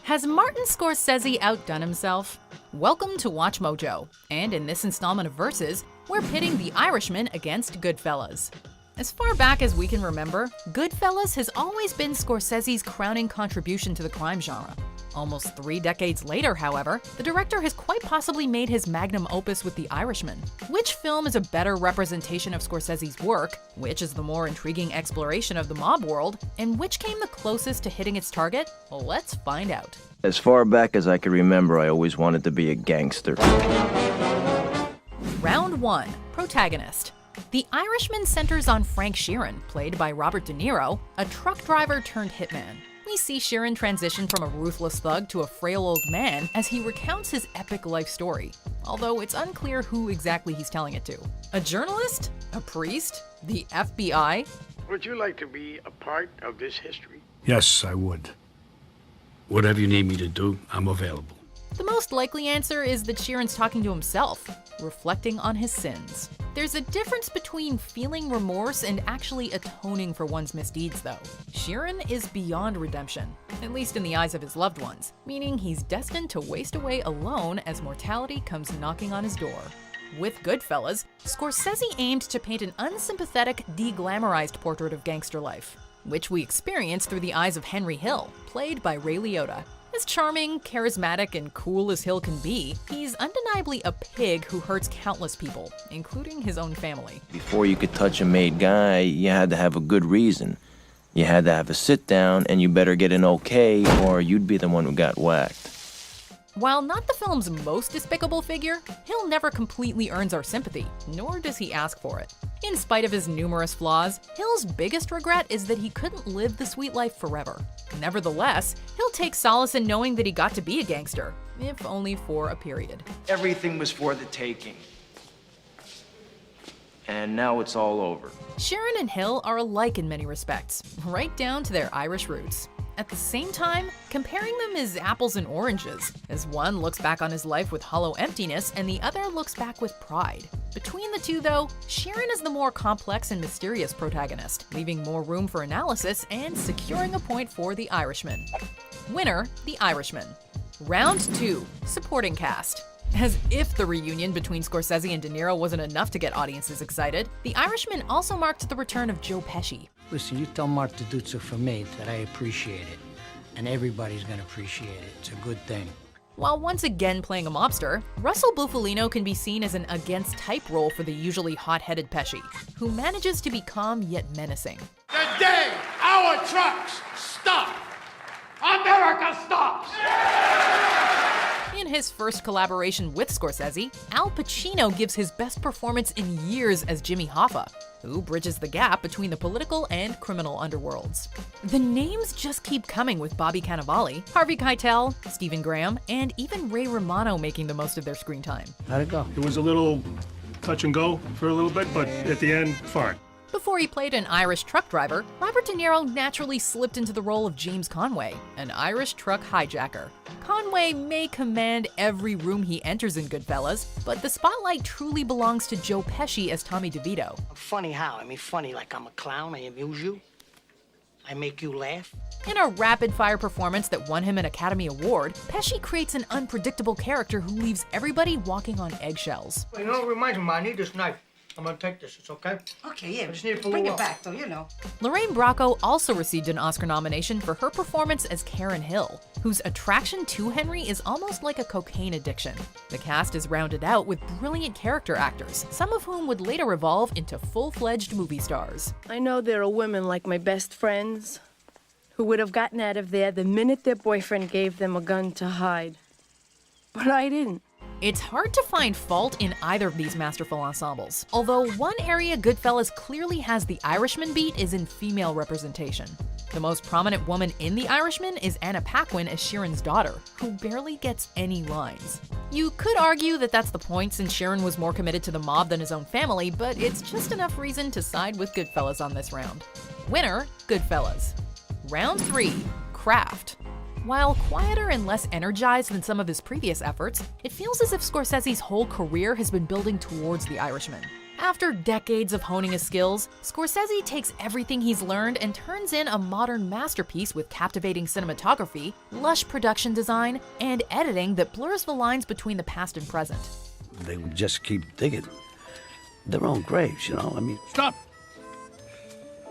Has Martin Scorsese outdone himself? Welcome to WatchMojo, and in this installment of Versus, we're pitting The Irishman against Goodfellas. As far back as we can remember, Goodfellas has always been Scorsese's crowning contribution to the crime genre. Almost 3 decades later, however, the director has quite possibly made his magnum opus with The Irishman. Which film is a better representation of Scorsese's work, which is the more intriguing exploration of the mob world, and which came the closest to hitting its target? Well, let's find out. As far back as I can remember, I always wanted to be a gangster. Round 1. Protagonist. The Irishman centers on Frank Sheeran, played by Robert De Niro, a truck driver turned hitman. We see Sheeran transition from a ruthless thug to a frail old man as he recounts his epic life story, although it's unclear who exactly he's telling it to. A journalist? A priest? The FBI? Would you like to be a part of this history? Yes, I would. Whatever you need me to do, I'm available. The most likely answer is that Sheeran's talking to himself, reflecting on his sins. There's a difference between feeling remorse and actually atoning for one's misdeeds, though. Sheeran is beyond redemption, at least in the eyes of his loved ones, meaning he's destined to waste away alone as mortality comes knocking on his door. With Goodfellas, Scorsese aimed to paint an unsympathetic, deglamorized portrait of gangster life, which we experience through the eyes of Henry Hill, played by Ray Liotta. As charming, charismatic, and cool as Hill can be, he's undeniably a pig who hurts countless people, including his own family. Before you could touch a made guy, you had to have a good reason. You had to have a sit down, and you better get an okay, or you'd be the one who got whacked. While not the film's most despicable figure, Hill never completely earns our sympathy, nor does he ask for it. In spite of his numerous flaws, Hill's biggest regret is that he couldn't live the sweet life forever. Nevertheless, Hill takes solace in knowing that he got to be a gangster, if only for a period. Everything was for the taking. And now it's all over. Sheeran and Hill are alike in many respects, right down to their Irish roots. At the same time, comparing them is apples and oranges, as one looks back on his life with hollow emptiness and the other looks back with pride. Between the two, though, Sheeran is the more complex and mysterious protagonist, leaving more room for analysis and securing a point for The Irishman. Winner, The Irishman. Round 2. Supporting cast. As if the reunion between Scorsese and De Niro wasn't enough to get audiences excited, The Irishman also marked the return of Joe Pesci. Listen, you tell Mark Duduzzo from me that I appreciate it. And everybody's gonna appreciate it. It's a good thing. While once again playing a mobster, Russell Bufalino can be seen as an against-type role for the usually hot-headed Pesci, who manages to be calm yet menacing. The day our trucks stop, America stops! In his first collaboration with Scorsese, Al Pacino gives his best performance in years as Jimmy Hoffa, who bridges the gap between the political and criminal underworlds. The names just keep coming with Bobby Cannavale, Harvey Keitel, Stephen Graham, and even Ray Romano making the most of their screen time. How'd it go? It was a little touch and go for a little bit, but at the end, fine. Before he played an Irish truck driver, Robert De Niro naturally slipped into the role of James Conway, an Irish truck hijacker. Conway may command every room he enters in Goodfellas, but the spotlight truly belongs to Joe Pesci as Tommy DeVito. Funny how? I mean, funny like I'm a clown, I amuse you, I make you laugh. In a rapid-fire performance that won him an Academy Award, Pesci creates an unpredictable character who leaves everybody walking on eggshells. You know, it reminds me, I need this knife. I'm gonna take this, it's okay? Okay, yeah, just need it for bring a it while. back though, you know. Lorraine Bracco also received an Oscar nomination for her performance as Karen Hill, whose attraction to Henry is almost like a cocaine addiction. The cast is rounded out with brilliant character actors, some of whom would later evolve into full-fledged movie stars. I know there are women like my best friends who would have gotten out of there the minute their boyfriend gave them a gun to hide. But I didn't. It's hard to find fault in either of these masterful ensembles, although one area Goodfellas clearly has the Irishman beat is in female representation. The most prominent woman in The Irishman is Anna Paquin as Sheeran's daughter, who barely gets any lines. You could argue that that's the point since Sheeran was more committed to the mob than his own family, but it's just enough reason to side with Goodfellas on this round. Winner, Goodfellas. Round 3, Craft. While quieter and less energized than some of his previous efforts, it feels as if Scorsese's whole career has been building towards The Irishman. After decades of honing his skills, Scorsese takes everything he's learned and turns in a modern masterpiece with captivating cinematography, lush production design, and editing that blurs the lines between the past and present. They would just keep digging their own graves, you know? I mean, Stop!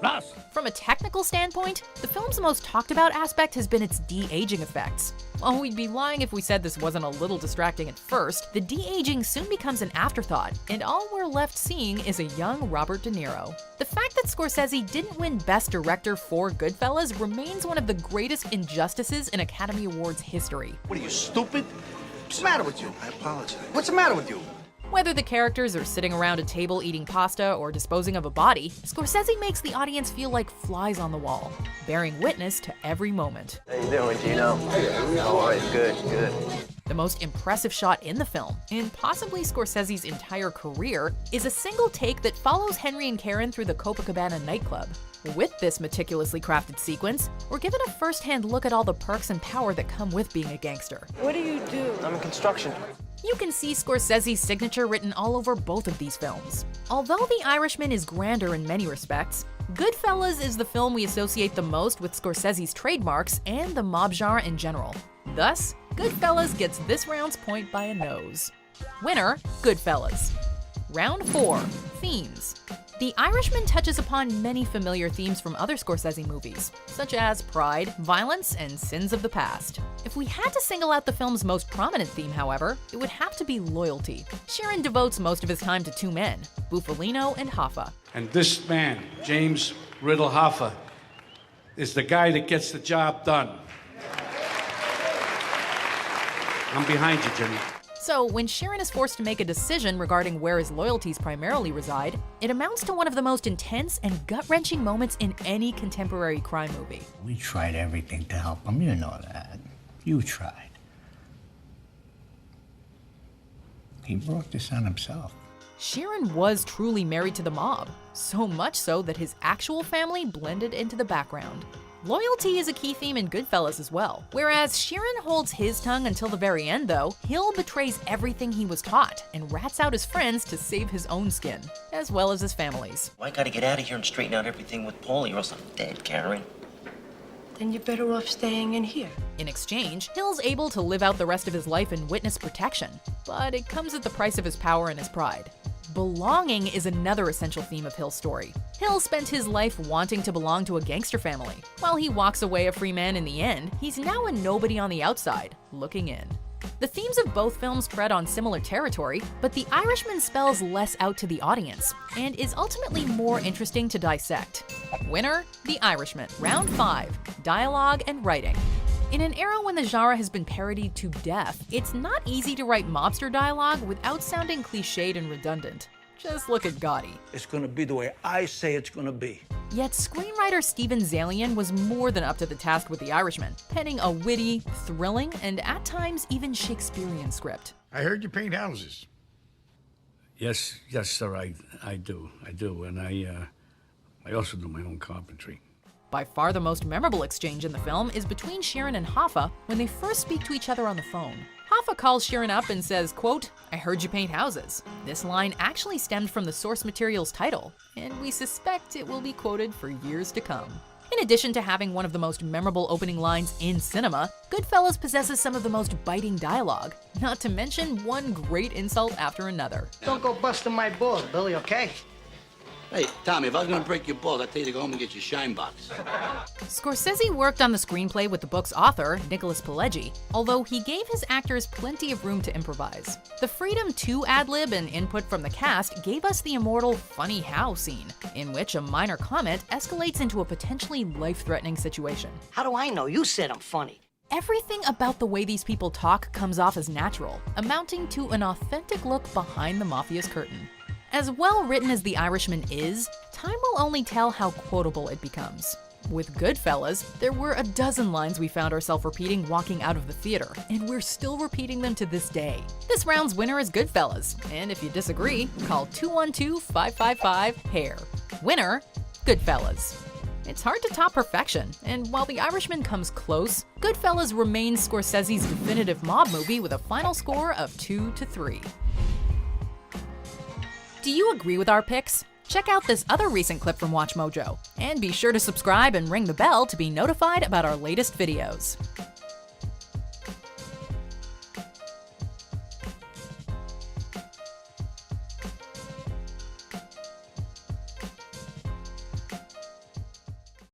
Ross! From a technical standpoint, the film's most talked about aspect has been its de-aging effects. While we'd be lying if we said this wasn't a little distracting at first, the de-aging soon becomes an afterthought, and all we're left seeing is a young Robert De Niro. The fact that Scorsese didn't win Best Director for Goodfellas remains one of the greatest injustices in Academy Awards history. What are you, stupid? What's the matter with you? I apologize. What's the matter with you? Whether the characters are sitting around a table eating pasta or disposing of a body, Scorsese makes the audience feel like flies on the wall, bearing witness to every moment. How you doing, Gino? All right, good. The most impressive shot in the film, in possibly Scorsese's entire career, is a single take that follows Henry and Karen through the Copacabana nightclub. With this meticulously crafted sequence, we're given a first-hand look at all the perks and power that come with being a gangster. What do you do? I'm in construction. You can see Scorsese's signature written all over both of these films. Although The Irishman is grander in many respects, Goodfellas is the film we associate the most with Scorsese's trademarks and the mob genre in general. Thus, Goodfellas gets this round's point by a nose. Winner, Goodfellas. Round 4, Themes. The Irishman touches upon many familiar themes from other Scorsese movies, such as pride, violence, and sins of the past. If we had to single out the film's most prominent theme, however, it would have to be loyalty. Sheeran devotes most of his time to two men, Bufalino and Hoffa. And this man, James Riddle Hoffa, is the guy that gets the job done. I'm behind you, Jimmy. So, when Sheeran is forced to make a decision regarding where his loyalties primarily reside, it amounts to one of the most intense and gut-wrenching moments in any contemporary crime movie. We tried everything to help him, you know that. You tried. He brought this on himself. Sheeran was truly married to the mob, so much so that his actual family blended into the background. Loyalty is a key theme in Goodfellas as well. Whereas Sheeran holds his tongue until the very end though, Hill betrays everything he was taught and rats out his friends to save his own skin, as well as his family's. Well, I gotta get out of here and straighten out everything with Paulie or else I'm dead, Karen. Then you're better off staying in here. In exchange, Hill's able to live out the rest of his life in witness protection, but it comes at the price of his power and his pride. Belonging is another essential theme of Hill's story. Hill spent his life wanting to belong to a gangster family. While he walks away a free man in the end, he's now a nobody on the outside, looking in. The themes of both films tread on similar territory, but The Irishman spells less out to the audience, and is ultimately more interesting to dissect. Winner, The Irishman. Round 5, Dialogue and Writing. In an era when the genre has been parodied to death, it's not easy to write mobster dialogue without sounding cliched and redundant. Just look at Gotti. it's gonna be the way I say it's gonna be. Yet screenwriter Steven Zaillian was more than up to the task with The Irishman, penning a witty, thrilling, and at times even Shakespearean script. I heard you paint houses. Yes, sir, I do, and I also do my own carpentry. By far the most memorable exchange in the film is between Sheeran and Hoffa when they first speak to each other on the phone. Hoffa calls Sheeran up and says, quote, "I heard you paint houses." This line actually stemmed from the source material's title, and we suspect it will be quoted for years to come. In addition to having one of the most memorable opening lines in cinema, Goodfellas possesses some of the most biting dialogue, not to mention one great insult after another. Don't go busting my balls, Billy, okay? Hey, Tommy, if I was gonna break your balls, I'd tell you to go home and get your shine box. Scorsese worked on the screenplay with the book's author, Nicholas Pileggi, although he gave his actors plenty of room to improvise. The freedom to ad-lib and input from the cast gave us the immortal funny how scene, in which a minor comment escalates into a potentially life-threatening situation. How do I know? You said I'm funny. Everything about the way these people talk comes off as natural, amounting to an authentic look behind the mafia's curtain. As well written as The Irishman is, time will only tell how quotable it becomes. With Goodfellas, there were a dozen lines we found ourselves repeating walking out of the theater, and we're still repeating them to this day. This round's winner is Goodfellas, and if you disagree, call 212-555-HAIR. Winner, Goodfellas. It's hard to top perfection, and while The Irishman comes close, Goodfellas remains Scorsese's definitive mob movie with a final score of 2-3. Do you agree with our picks? Check out this other recent clip from WatchMojo, and be sure to subscribe and ring the bell to be notified about our latest videos.